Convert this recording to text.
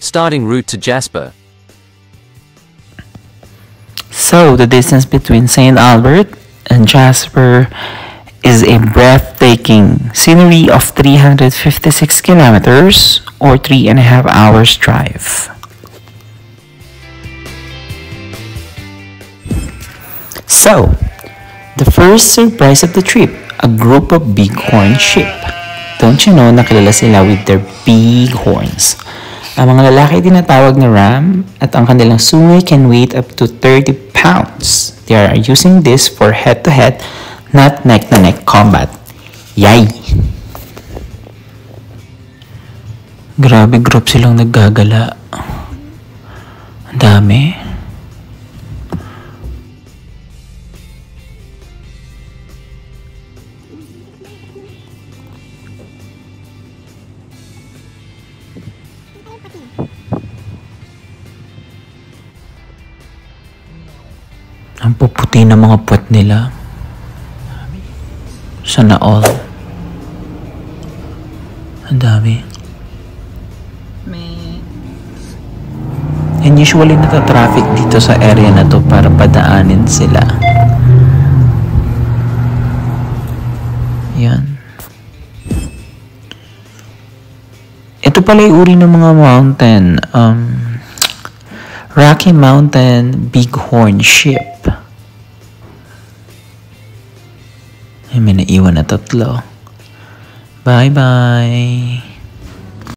starting route to Jasper. So, the distance between St. Albert and Jasper is a breathtaking scenery of 356 kilometers or 3.5 hours drive. So, the first surprise of the trip, a group of bighorn sheep. Don't you know, nakilala sila with their big horns. Ang mga lalaki tinatawag na ram at ang kanilang sungay can weigh up to 30 pounds. They are using this for head-to-head, not neck-to-neck combat. Yay! Grabe group silang naggagala. Ang dami. Ang puputi ng mga puwet nila. Sana all. Ang dami. And usually nata-traffic dito sa area na to para padaanin sila. Yan. Ito pala yung uri ng mga mountain. Rocky Mountain Bighorn Sheep. Ay, may naiwan na tatlo. Bye-bye!